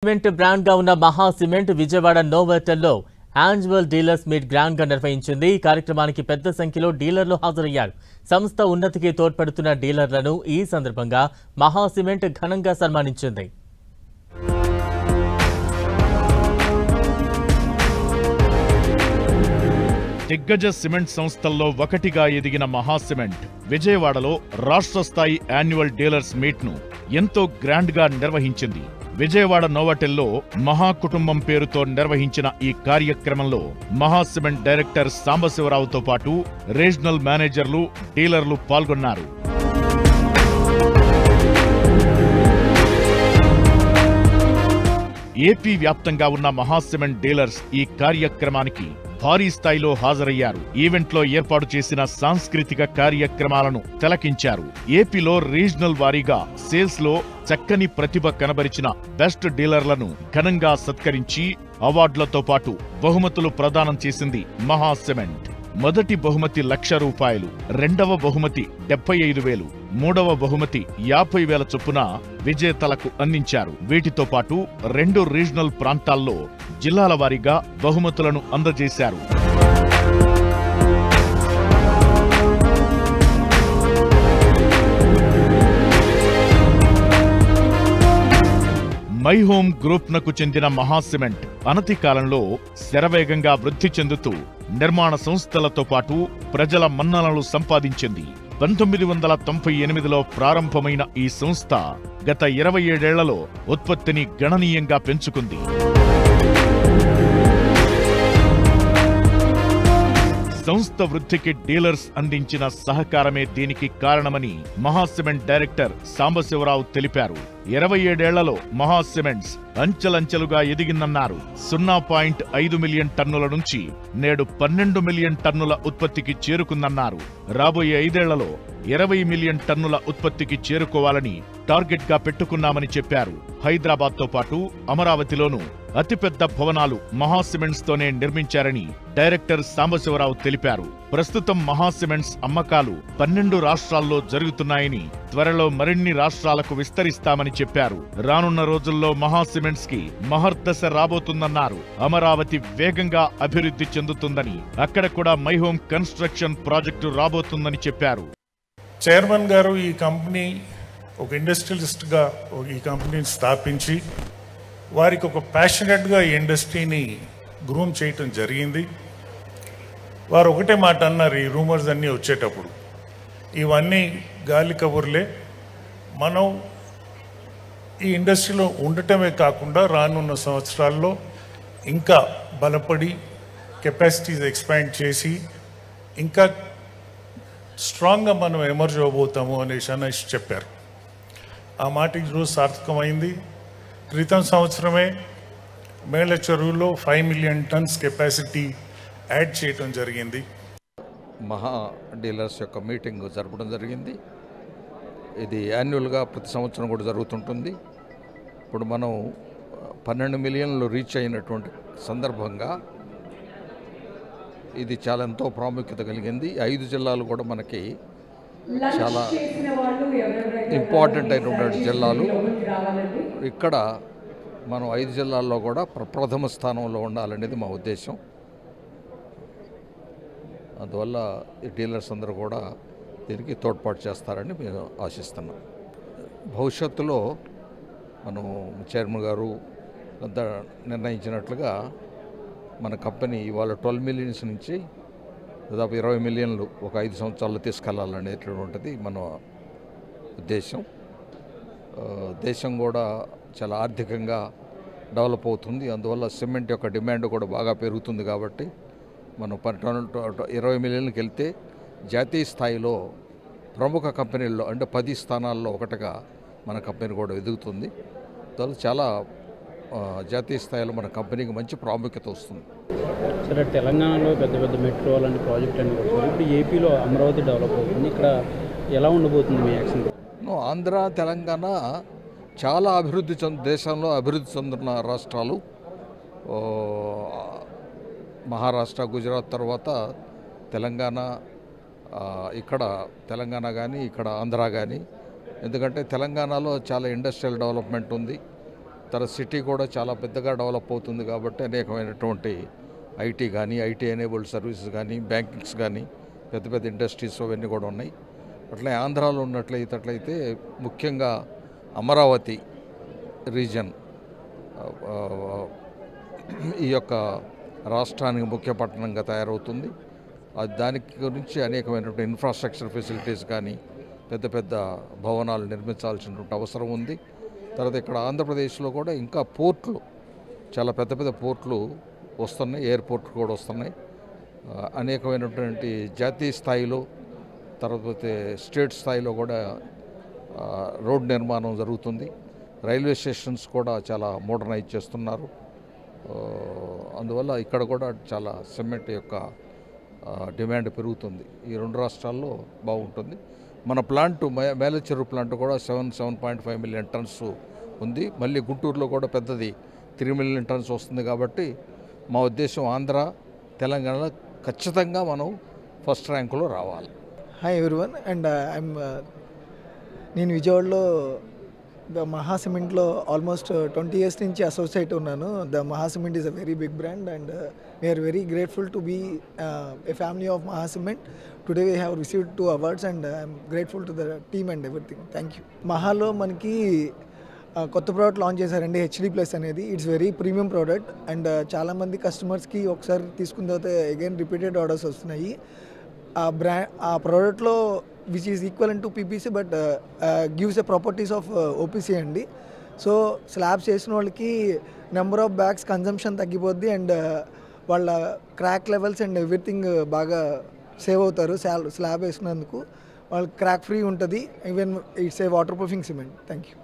Cement brand గా ఉన్న Maha cement Vijayawada నోవోటెల్లో యాన్యువల్ డీలర్స్ మీట్ గ్రాండ్ గా నిర్వహించింది. ఈ కార్యక్రమానికి పెద్ద సంఖ్యలో డీలర్లు హాజరయ్యారు. సంస్థ ఉన్నతికి తోడ్పడుతున్న డీలర్లను ఈ సందర్భంగా మహా సిమెంట్ ఘనంగా సన్మానించింది. దిగ్గజ సిమెంట్ సంస్థల్లో ఒకటిగా ఎదిగిన మహా సిమెంట్ విజయవాడలో రాష్ట్ర స్థాయి యాన్యువల్ డీలర్స్ మీట్ ను ఎంతో గ్రాండ్ గా నిర్వహించింది. విజయవాడ నోవోటెల్లో మహా కుటుంబం పేరుతో నిర్వహించిన ఈ కార్యక్రమంలో మహా సిమెంట్ డైరెక్టర్ సాంబశివరావుతో పాటు రీజనల్ మేనేజర్లు, డీలర్లు పాల్గొన్నారు. ఏపీ వ్యాప్తంగా ఉన్న మహా సిమెంట్ డీలర్స్ ఈ కార్యక్రమానికి భారీ స్థాయిలో హాజరయ్యారు. ఈవెంట్లో ఏర్పాటు చేసిన సాంస్కృతిక కార్యక్రమాలను తిలకించారు. ఏపీలో రీజనల్ వారీగా సేల్స్ లో చక్కని ప్రతిభ కనబరిచిన బెస్ట్ డీలర్లను ఘనంగా సత్కరించి అవార్డులతో పాటు బహుమతులు ప్రదానం చేసింది మహా సిమెంట్. మొదటి బహుమతి ₹1,00,000, రెండవ బహుమతి 75,000, మూడవ బహుమతి 50,000 చొప్పున విజేతలకు అందించారు. వీటితో పాటు 2 రీజనల్ ప్రాంతాల్లో జిల్లాల వారీగా బహుమతులను అందజేశారు. మై హోమ్ గ్రూప్ నకు చెందిన మహా సిమెంట్ అనతి కాలంలో శరవేగంగా వృద్ధి చెందుతూ నిర్మాణ సంస్థలతో పాటు ప్రజల మన్ననలు సంపాదించింది. 1998లో ప్రారంభమైన ఈ సంస్థ గత 27 ఏళ్లలో ఉత్పత్తిని గణనీయంగా పెంచుకుంది. సంస్థ వృద్ధికి డీలర్స్ అందించిన సహకారమే దీనికి కారణమని మహా సిమెంట్ డైరెక్టర్ సాంబశివరావు తెలిపారు. 27 ఏళ్లలో మహా సిమెంట్స్ అంచెలంచెలుగా ఎదిగిందన్నారు. 0.5 మిలియన్ టన్నుల నుంచి నేడు 12 మిలియన్ టన్నుల ఉత్పత్తికి చేరుకుందన్నారు. రాబోయే 5 ఏళ్లలో 20 మిలియన్ టన్నుల ఉత్పత్తికి చేరుకోవాలని టార్గెట్ గా పెట్టుకున్నామని చెప్పారు. హైదరాబాద్ తో పాటు అమరావతిలోనూ అతిపెద్ద భవనాలు మహా సిమెంట్స్ తోనే నిర్మించారని డైరెక్టర్ సాంబశివరావు తెలిపారు. ప్రస్తుతం మహా సిమెంట్స్ అమ్మకాలు 12 రాష్ట్రాల్లో జరుగుతున్నాయని, త్వరలో మరిన్ని రాష్ట్రాలకు విస్తరిస్తామని చెప్పారు. రానున్న రోజుల్లో మహా సిమెంట్స్ కి మహర్దశ రాబోతుందన్నారు. అమరావతి వేగంగా అభివృద్ధి చెందుతుందని, అక్కడ కూడా మై హోమ్ కన్స్ట్రక్షన్ ప్రాజెక్టు రాబోతుందని చెప్పారు. చైర్మన్ గారు ఈ కంపెనీ ఒక ఇండస్ట్రియలిస్ట్ గా ఈ కంపెనీని స్థాపించి వారికి ఒక ప్యాషనెట్గా ఈ ఇండస్ట్రీని గ్రూమ్ చేయటం జరిగింది. వారు ఒకటే మాట అన్నారు, ఈ రూమర్స్ అన్నీ వచ్చేటప్పుడు, ఇవన్నీ గాలి కబుర్లే, మనం ఈ ఇండస్ట్రీలో ఉండటమే కాకుండా రానున్న సంవత్సరాల్లో ఇంకా బలపడి కెపాసిటీస్ ఎక్స్పాండ్ చేసి ఇంకా స్ట్రాంగ్గా మనం ఎమర్జ్ అవబోతాము అనేసి చెప్పారు. ఆ మాట ఈరోజు సార్థకమైంది. క్రితం సంవత్సరమే మేళ చెరువులో 5 మిలియన్ టన్స్ కెపాసిటీ యాడ్ చేయడం జరిగింది. మహా డీలర్స్ యొక్క మీటింగ్ జరపడం జరిగింది. ఇది యాన్యువల్గా ప్రతి సంవత్సరం కూడా జరుగుతుంటుంది. ఇప్పుడు మనం 12 మిలియన్లు రీచ్ అయినటువంటి సందర్భంగా ఇది చాలా ఎంతో ప్రాముఖ్యత కలిగింది. 5 జిల్లాలు కూడా మనకి చాలా ఇంపార్టెంట్ అయినటువంటి జిల్లాలు. ఇక్కడ మనం 5 జిల్లాల్లో కూడా ప్రథమ స్థానంలో ఉండాలనేది మా ఉద్దేశం. అందువల్ల ఈ డీలర్స్ అందరూ కూడా దీనికి తోడ్పాటు చేస్తారని మేము ఆశిస్తున్నాం. భవిష్యత్తులో మనం చైర్మన్ గారు అంతా నిర్ణయించినట్లుగా మన కంపెనీ ఇవాళ 12 మిలియన్స్ నుంచి దాదాపు 20 మిలియన్లు ఒక 5 సంవత్సరాల్లో తీసుకెళ్లాలనేటువంటిది మన ఉద్దేశం. దేశం కూడా చాలా ఆర్థికంగా డెవలప్ అవుతుంది. అందువల్ల సిమెంట్ యొక్క డిమాండ్ కూడా బాగా పెరుగుతుంది. కాబట్టి మనం 20 మిలియన్లకు వెళ్తే జాతీయ స్థాయిలో ప్రముఖ కంపెనీల్లో అంటే 10 స్థానాల్లో ఒకటిగా మన కంపెనీ కూడా ఎదుగుతుంది. అందువల్ల చాలా జాతీయ స్థాయిలో మన కంపెనీకి మంచి ప్రాముఖ్యత వస్తుంది. సరే, తెలంగాణలో పెద్ద పెద్ద మెట్రో లాంటి ప్రాజెక్ట్ అని వస్తుంది. ఇప్పుడు ఏపీలో అమరావతి డెవలప్ అవుతుంది. ఇక్కడ ఎలా ఉండబోతుంది మీ యాక్షన్? ఆంధ్ర, తెలంగాణ చాలా దేశంలో అభివృద్ధి చెందుతున్న రాష్ట్రాలు. మహారాష్ట్ర, గుజరాత్ తర్వాత తెలంగాణ, ఇక్కడ తెలంగాణ కానీ ఇక్కడ ఆంధ్ర కానీ. ఎందుకంటే తెలంగాణలో చాలా ఇండస్ట్రియల్ డెవలప్మెంట్ ఉంది. సిటీ కూడా చాలా పెద్దగా డెవలప్ అవుతుంది కాబట్టి అనేకమైనటువంటి ఐటీ కానీ ఐటీ ఎనేబుల్డ్ సర్వీసెస్ కానీ బ్యాంకింగ్స్ కానీ పెద్ద పెద్ద ఇండస్ట్రీస్ అవన్నీ కూడా ఉన్నాయి. అట్లే ఆంధ్రాలో ఉన్నట్లయితే ముఖ్యంగా అమరావతి రీజన్ ఈ యొక్క రాష్ట్రానికి ముఖ్య పట్టణంగా తయారవుతుంది. దానికి గురించి అనేకమైనటువంటి ఇన్ఫ్రాస్ట్రక్చర్ ఫెసిలిటీస్ కానీ పెద్ద పెద్ద భవనాలు నిర్మించాల్సినటువంటి అవసరం ఉంది. తర్వాత ఇక్కడ ఆంధ్రప్రదేశ్లో కూడా ఇంకా పోర్ట్లు, చాలా పెద్ద పెద్ద పోర్ట్లు వస్తున్నాయి, ఎయిర్పోర్ట్లు కూడా వస్తున్నాయి. అనేకమైనటువంటి జాతీయ స్థాయిలో తర్వాత స్టేట్ స్థాయిలో కూడా రోడ్ నిర్మాణం జరుగుతుంది. రైల్వే స్టేషన్స్ కూడా చాలా మోడర్నైజ్ చేస్తున్నారు. అందువల్ల ఇక్కడ కూడా చాలా సిమెంట్ యొక్క డిమాండ్ పెరుగుతుంది. ఈ 2 రాష్ట్రాల్లో బాగుంటుంది. మన ప్లాంట్ మేలచెరు ప్లాంట్ కూడా 7.5 మిలియన్ టన్స్ ఉంది. మళ్ళీ గుంటూరులో కూడా పెద్దది 3 మిలియన్ టన్స్ వస్తుంది. కాబట్టి మా ఉద్దేశం ఆంధ్ర తెలంగాణలో ఖచ్చితంగా మనం ఫస్ట్ ర్యాంకులో రావాలి. హాయ్ ఎవ్రీవన్ అండ్ నేను విజయవాడలో ద మహా సిమెంట్లో ఆల్మోస్ట్ 20 years నుంచి అసోసియేట్ ఉన్నాను. The Maha cement is a very big brand and we are very grateful to be a family of Maha cement. Today we have received 2 awards and I'm grateful to the team and everything. Thank you. మహాలో మనకి కొత్త product launch చేశారండి, HD plus అనేది. It's very premium product and చాలామంది కస్టమర్స్కి ఒకసారి తీసుకున్న తర్వాత అగైన్ రిపీటెడ్ ఆర్డర్స్ వస్తున్నాయి. ఆ ప్రోడక్ట్లో which is equal to PPC but gives a properties of OPC అండి. సో స్లాబ్స్ చేసిన వాళ్ళకి నెంబర్ ఆఫ్ బ్యాగ్స్ కన్జంప్షన్ తగ్గిపోద్ది అండ్ వాళ్ళ క్రాక్ లెవెల్స్ అండ్ ఎవ్రీథింగ్ బాగా సేవ్ అవుతారు. స్లాబ్ వేసినందుకు వాళ్ళకి క్రాక్ ఫ్రీ ఉంటుంది. Even it's a waterproofing cement. Thank you.